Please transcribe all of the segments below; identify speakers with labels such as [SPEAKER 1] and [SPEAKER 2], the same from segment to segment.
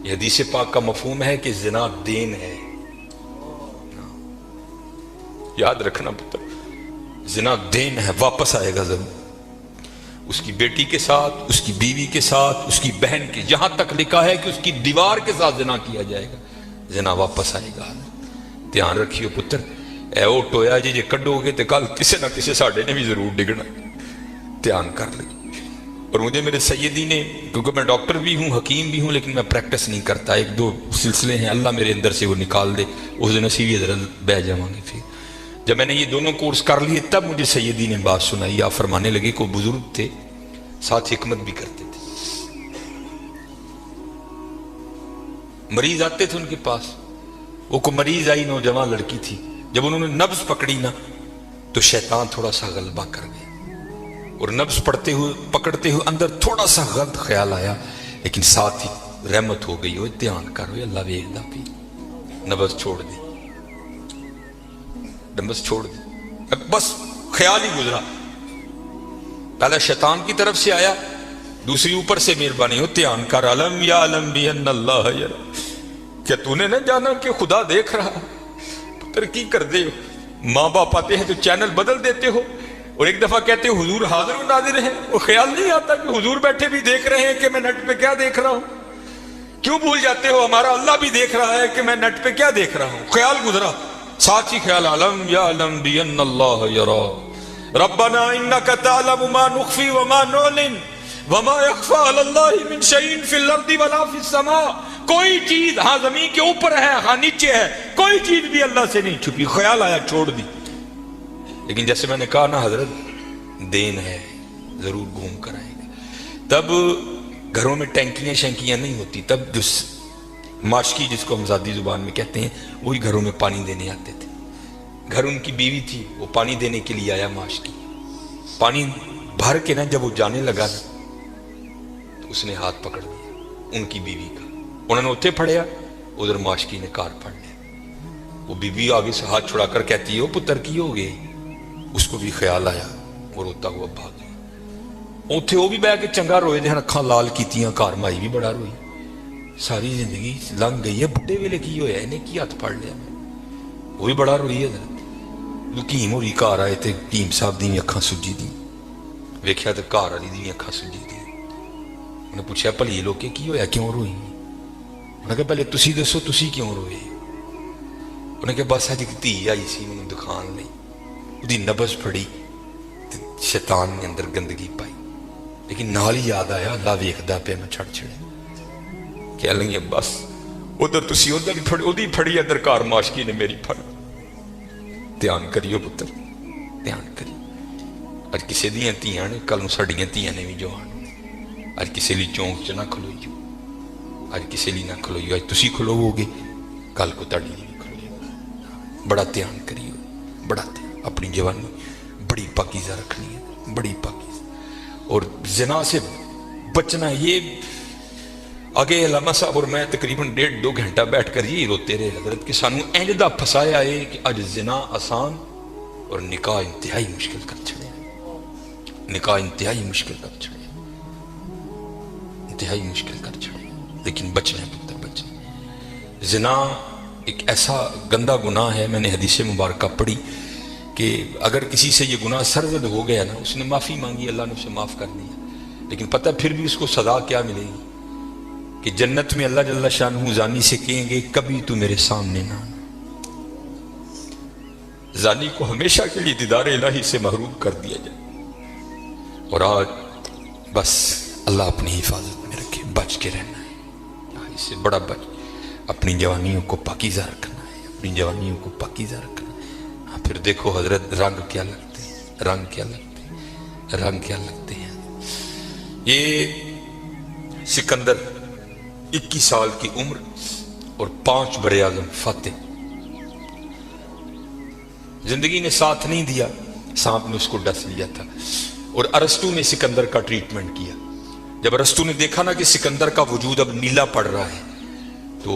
[SPEAKER 1] یہ حدیث پاک کا مفہوم ہے کہ زنا دین ہے. یاد رکھنا پتر، زنا دین ہے، واپس آئے گا ضرور. اس کی بیٹی کے ساتھ، اس کی بیوی کے ساتھ، اس کی بہن کے، جہاں تک لکھا ہے کہ اس کی دیوار کے ساتھ زنا کیا جائے گا، زنا واپس آئے گا. دھیان رکھیو پتر، اے او ٹویا جی کڈو گے تو کل کسی نہ کسی ساڈے نے بھی ضرور ڈگنا. دھیان کر لیں. اور مجھے میرے سیدی نے، کیونکہ میں ڈاکٹر بھی ہوں، حکیم بھی ہوں، لیکن میں پریکٹس نہیں کرتا. ایک دو سلسلے ہیں، اللہ میرے اندر سے وہ نکال دے، اس دن اسی بھی حضرت بہ جاؤں گے. پھر جب میں نے یہ دونوں کورس کر لیے تب مجھے سیدی نے بات سنائی. آپ فرمانے لگے کوئی بزرگ تھے، ساتھ حکمت بھی کرتے تھے. مریض آتے تھے ان کے پاس. وہ کوئی مریض آئی، نوجوان لڑکی تھی. جب انہوں نے نبض پکڑی نا تو شیطان تھوڑا سا غلبہ کر گیا، اور نبض پکڑتے ہوئے اندر تھوڑا سا غلط خیال آیا، لیکن ساتھ ہی رحمت ہو گئی. ہو دھیان کرو، اللہ ویکھدا پی. نبض چھوڑ دی، نبض چھوڑ دی، بس خیال ہی گزرا. پہلا شیطان کی طرف سے آیا، دوسری اوپر سے مہربانی. ہو دھیان کر، علم یا علم بھی ان اللہ یرا. کیا تو نے نہ جانا کہ خدا دیکھ رہا؟ پتر کی کر دے ہو. ماں باپ آتے ہیں تو چینل بدل دیتے ہو، اور ایک دفعہ کہتے ہو حضور حاضر و ناظر ہیں. وہ خیال نہیں آتا کہ حضور بیٹھے بھی دیکھ رہے ہیں کہ میں نیٹ پہ کیا دیکھ رہا ہوں. کیوں بھول جاتے ہو ہمارا اللہ بھی دیکھ رہا ہے کہ میں نیٹ پہ کیا دیکھ رہا ہوں. خیال گزرا، ساتھ ہی خیال علم یا علم بھی ان اللہ یرا. ربنا انک تعلم ما نخفی وما نعلن وما یخفی علی اللہ من شیء فی الارض ولا فی السماء. کوئی چیز ہاں زمین کے اوپر ہے، ہاں نیچے ہے، کوئی چیز بھی اللہ سے نہیں چھپی. خیال آیا، چھوڑ دی. لیکن جیسے میں نے کہا نا حضرت دین ہے، ضرور گھوم کر آئے گا. تب گھروں میں ٹینکیاں شینکیاں نہیں ہوتی. تب جو ماشکی جس کو ہم ذاتی زبان میں کہتے ہیں، وہی گھروں میں پانی دینے آتے تھے. گھر ان کی بیوی تھی، وہ پانی دینے کے لیے آیا. ماشکی پانی بھر کے نا جب وہ جانے لگا نا تو اس نے ہاتھ پکڑ لیا ان کی بیوی کا. انہوں نے اتنے پھڑیا، ادھر ماشکی نے کار پھڑ لیا. وہ بیوی آگے سے ہاتھ چھڑا کر کہتی ہے وہ پتر کی ہو گئے. اس کو بھی خیال آیا، وہ روتا ہوا بھاگ گیا. اتنے وہ بھی بہ کے چنگا روئے دے، اکھاں لال کیتیاں. گھر مائی بھی بڑا روئی. ساری زندگی لنگ گئی ہے، بڈھے ویلے کی ہویا انہیں کی ہاتھ پھڑ لیا. وہ بھی بڑا روئی ہے. حکیم ہوری گھر آئے تے حکیم صاحب دی اکھاں سجی دی. ویکھیا تے گھر والی دی اکھاں سجی دی. انہیں پوچھا بھلی لوکے کی ہویا، کیوں روئی؟ انہیں کہا پہلے تسی دسو تسی کیوں روئے؟ انہیں کہا بس اج ایک دھی آئی سی مینوں دکھان لئی، دی نبض پھڑی، شیطان نے اندر گندگی پائی. لیکن نال ہی یاد آیا اللہ ویکھدا پیا، میں چھڑ چھڑے کہہ لیں بس ادھر تسی ادھر پھڑی، ادھی پھڑی ادھر کار ماشکی نے میری پھڑ. دھیان کریو پتر، دھیان کریو. اج کسی دیاں تیاں نے، کل نوں ساڈیاں تیاں نے بھی جوان. اج کسی لی چونک چ نہ کھلوئیو، اج کسی لی نہ کھلوئیو. اج تسی کھلوو گے، کل کو تاڈی بھی کھلوئیو. بڑا دھیان کریو، بڑا دھیان. اپنی جوانی بڑی پاکیزہ رکھنی ہے، بڑی پاکیزہ. اور زنا سے بچنا. یہ آگے علامہ صاحب اور میں تقریباً 1.5-2 گھنٹہ بیٹھ کر یہی روتے رہے حضرت کہ سانو اینج دا پھسایا ہے کہ اج زنا آسان اور نکاح انتہائی مشکل کر چھڑے. نکاح انتہائی مشکل کر چھڑے، انتہائی مشکل کر چھڑے. لیکن بچنا ہے پتر، بچنا. زنا ایک ایسا گندا گناہ ہے. میں نے حدیث مبارکہ پڑھی کہ اگر کسی سے یہ گناہ سرزد ہو گیا نا، اس نے معافی مانگی، اللہ نے اسے معاف کر دیا، لیکن پتہ پھر بھی اس کو سزا کیا ملے گی کہ جنت میں اللہ جل شانہ زانی سے کہیں گے کبھی تو میرے سامنے نہ آنا. زانی کو ہمیشہ کے لیے دیدار الہی سے محروم کر دیا جائے. اور آج بس اللہ اپنی حفاظت میں رکھے، بچ کے رہنا ہے. اس سے بڑا بچ، اپنی جوانیوں کو پاکیزہ رکھنا ہے، اپنی جوانیوں کو پاکیزہ رکھنا ہے. پھر دیکھو حضرت رنگ کیا لگتے ہیں، رنگ کیا لگتے ہیں، رنگ کیا لگتے ہیں. یہ سکندر 21 سال کی عمر اور 5 بر اعظم فاتح. زندگی نے ساتھ نہیں دیا، سانپ نے اس کو ڈس لیا تھا. اور ارسطو نے سکندر کا ٹریٹمنٹ کیا. جب ارسطو نے دیکھا نا کہ سکندر کا وجود اب نیلا پڑ رہا ہے تو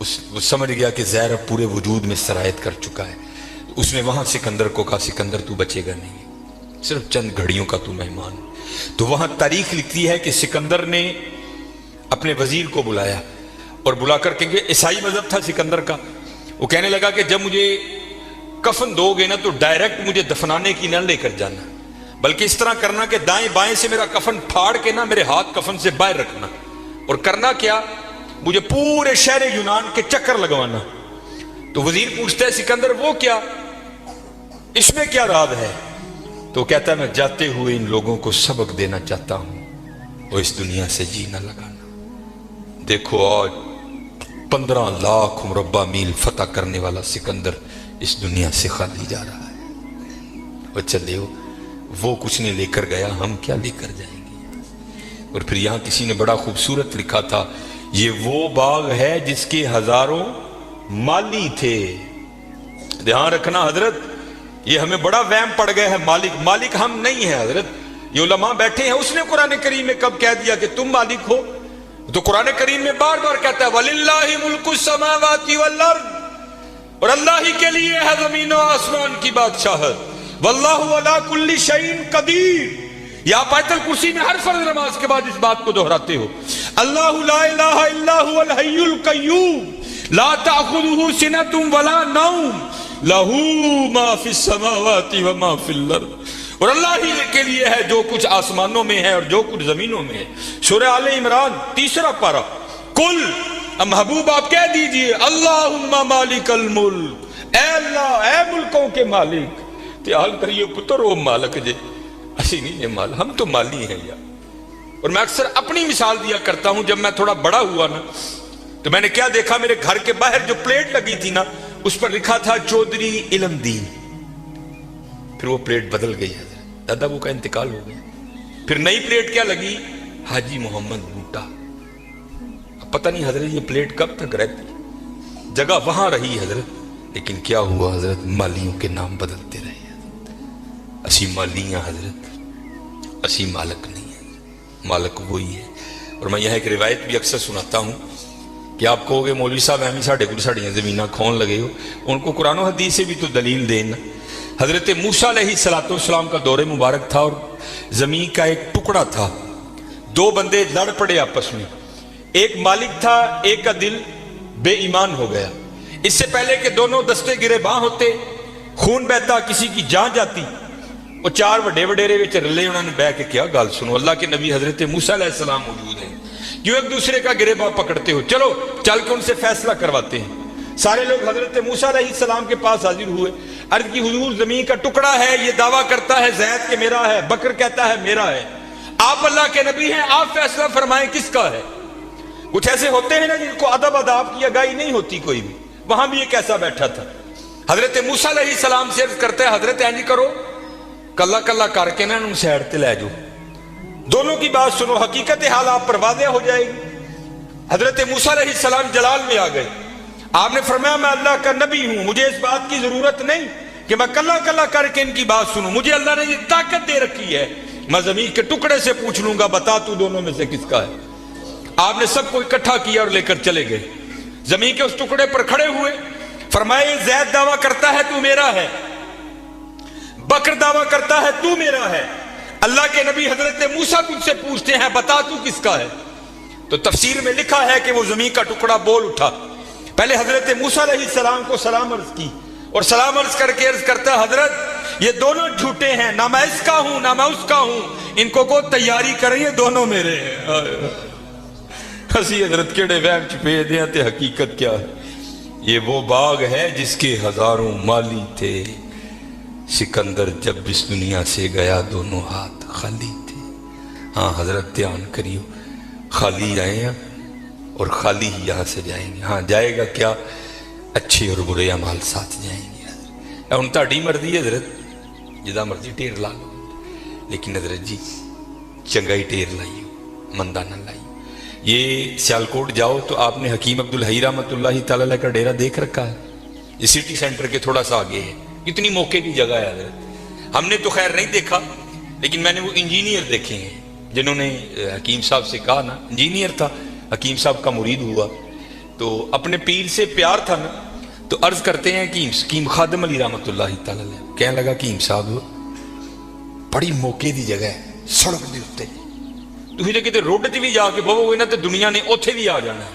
[SPEAKER 1] وہ سمجھ گیا کہ زہر اب پورے وجود میں سرایت کر چکا ہے. اس نے وہاں سکندر کو کہا سکندر تو بچے گا نہیں، صرف چند گھڑیوں کا تو مہمان. تو وہاں تاریخ لکھتی ہے کہ سکندر نے اپنے وزیر کو بلایا اور بلا کر کہیں گے عیسائی مذہب تھا سکندر کا، وہ کہنے لگا کہ جب مجھے کفن دو گے نا تو ڈائریکٹ مجھے دفنانے کی نہ لے کر جانا، بلکہ اس طرح کرنا کہ دائیں بائیں سے میرا کفن پھاڑ کے نا میرے ہاتھ کفن سے باہر رکھنا، اور کرنا کیا، مجھے پورے شہر یونان کے چکر لگوانا۔ تو وزیر پوچھتا ہے سکندر وہ کیا، اس میں کیا راز ہے؟ تو کہتا ہے میں جاتے ہوئے ان لوگوں کو سبق دینا چاہتا ہوں وہ اس دنیا سے جی نہ لگانا۔ دیکھو آج 15 لاکھ مربع میل فتح کرنے والا سکندر اس دنیا سے خالی جا رہا ہے، اور چلے وہ کچھ نہیں لے کر گیا، ہم کیا لے کر جائیں گے؟ اور پھر یہاں کسی نے بڑا خوبصورت لکھا تھا، یہ وہ باغ ہے جس کے ہزاروں مالی تھے۔ دھیان رکھنا حضرت، یہ ہمیں بڑا وہم پڑ گیا ہے، مالک ہم نہیں ہیں حضرت، یہ علماء بیٹھے ہیں۔ اس نے قرآن کریم میں کب کہہ دیا کہ تم مالک ہو؟ تو قرآن کریم میں بار بار کہتا ہے وَلِلَّهِ مُلْكُ السَّمَاوَاتِ وَالْأَرْضِ، اور اللہ ہی کے لیے ہے زمین و آسمان کی بادشاہت، وَاللَّهُ عَلَىٰ كُلِّ شَيْءٍ قَدِيرٌ۔ یا آیت الکرسی میں ہر فرض نماز کے بعد اس بات کو دہراتے ہو، اللہ لا الہ الا هو الحی القیوم لا تأخذه سنة ولا نوم لہ ما فی السماوات وما فی الارض، اور اللہ ہی کے لیے ہے جو کچھ آسمانوں میں ہے اور جو کچھ زمینوں میں ہے۔ سورہ آل عمران 3 پارہ، کل محبوب آپ کہہ دیجئے اللہم مالک الملک، اے اللہ اے ملکوں کے مالک، تیال کریے پتر او مالک جے، اسی نہیں یہ مال، ہم تو مالی ہیں یار۔ اور میں اکثر اپنی مثال دیا کرتا ہوں، جب میں تھوڑا بڑا ہوا نا تو میں نے کیا دیکھا، میرے گھر کے باہر جو پلیٹ لگی تھی نا اس پر لکھا تھا چودھری علم دین، پھر وہ پلیٹ بدل گئی ہے، دادا وہ کا انتقال ہو گیا، پھر نئی پلیٹ کیا لگی، حاجی محمد بوٹا۔ اب پتہ نہیں حضرت یہ پلیٹ کب تک رہتی، جگہ وہاں رہی حضرت، لیکن کیا ہوا حضرت، مالیوں کے نام بدلتے رہے حضرت۔ اسی مالیاں حضرت، اسی مالک نہیں ہے، مالک وہی ہے۔ اور میں یہاں ایک روایت بھی اکثر سناتا ہوں کہ آپ کہو گے مولوی صاحب ہمیں ساڑھے کو ساڑھیاں زمینہ کھون لگے ہو، ان کو قرآن و حدیث سے بھی تو دلیل دینا۔ حضرت موسیٰ علیہ السلام کا دور مبارک تھا، اور زمین کا ایک ٹکڑا تھا، 2 بندے لڑ پڑے آپس میں، ایک مالک تھا، ایک کا دل بے ایمان ہو گیا۔ اس سے پہلے کہ دونوں دستے گرے باں ہوتے، خون بہتا، کسی کی جان جاتی، وہ 4 وڈے وڈیرے وچ رلے، انہوں نے بہ کے کیا گال سنو، اللہ کے نبی حضرت موسیٰ علیہ السلام موجود ہیں، کیوں ایک دوسرے کا گریباں پکڑتے ہو، چلو چل کے ان سے فیصلہ کرواتے ہیں۔ سارے لوگ حضرت موسیٰ علیہ السلام کے پاس حاضر ہوئے، عرض کی حضور زمین کا ٹکڑا ہے، یہ دعویٰ کرتا ہے زید کہ میرا ہے، بکر کہتا ہے میرا ہے، آپ اللہ کے نبی ہیں، آپ فیصلہ فرمائیں کس کا ہے۔ کچھ ایسے ہوتے ہیں نا جن کو ادب اداب کی آگاہی نہیں ہوتی کوئی بھی، وہاں بھی ایک ایسا بیٹھا تھا۔ حضرت موسیٰ علیہ السلام سے عرض کرتا ہے حضرت اینجی کرو، کلا کلا کر کے نا ان سیڈ تے لے جاؤ، دونوں کی بات سنو، حقیقت حال آپ پر واضح ہو جائے گی۔ حضرت موسیٰ علیہ السلام جلال میں آ گئے، آپ نے فرمایا میں اللہ کا نبی ہوں، مجھے اس بات کی ضرورت نہیں کہ میں کلا کلا کر کے ان کی بات سنوں، مجھے اللہ نے یہ طاقت دے رکھی ہے، میں زمین کے ٹکڑے سے پوچھ لوں گا بتا تو دونوں میں سے کس کا ہے۔ آپ نے سب کو اکٹھا کیا اور لے کر چلے گئے، زمین کے اس ٹکڑے پر کھڑے ہوئے، فرمایا یہ زید دعویٰ کرتا ہے تو میرا ہے، بکر دعویٰ کرتا ہے تو میرا ہے، اللہ کے نبی حضرت موسیٰ تجھ سے پوچھتے ہیں بتا تو کس کا ہے۔ تو تفسیر میں لکھا ہے کہ وہ زمین کا ٹکڑا بول اٹھا، پہلے حضرت موسیٰ علیہ السلام کو سلام عرض کی، اور سلام عرض کر کے عرض کرتا ہے حضرت یہ دونوں جھوٹے ہیں، نہ میں اس کا ہوں نہ میں اس کا ہوں، ان کو تیاری کریں، یہ دونوں میرے ہیں۔ ہسی حضرت کیڑے وہم چھپے دیا تے حقیقت کیا ہے، یہ وہ باغ ہے جس کے ہزاروں مالی تھے، سکندر جب اس دنیا سے گیا دونوں ہاتھ خالی تھے۔ ہاں حضرت دھیان کریو، خالی آئے ہیں اور خالی ہی یہاں سے جائیں گے۔ ہاں جائے گا کیا، اچھے اور برے اعمال ساتھ جائیں گے۔ ان تہاڈی مرضی ہے حضرت، جدا مرضی ٹیر لا لو، لیکن حضرت جی چنگائی ٹیر لائیو، مندہ نہ لائیو۔ یہ سیالکوٹ جاؤ تو آپ نے حکیم عبدالحی رحمۃ اللہ تعالیٰ کا ڈیرہ دیکھ رکھا ہے، یہ سٹی سینٹر کے تھوڑا سا آگے ہے، کتنی موقع کی جگہ ہے حضرت۔ ہم نے تو خیر نہیں دیکھا، لیکن میں نے وہ انجینئر دیکھے ہیں جنہوں نے حکیم صاحب سے کہا نا، انجینئر تھا، حکیم صاحب کا مرید ہوا تو اپنے پیر سے پیار تھا نا، تو عرض کرتے ہیں کہ حکیم خادم علی رحمۃ اللہ تعالیٰ کہنے لگا کہ حکیم صاحب بڑی موقع دی جگہ ہے، سڑک دے اتنے تھی جی کتے روڈ چ بھی جا کے بہو گے نا تو دنیا نے اوتھے بھی آ جانا ہے،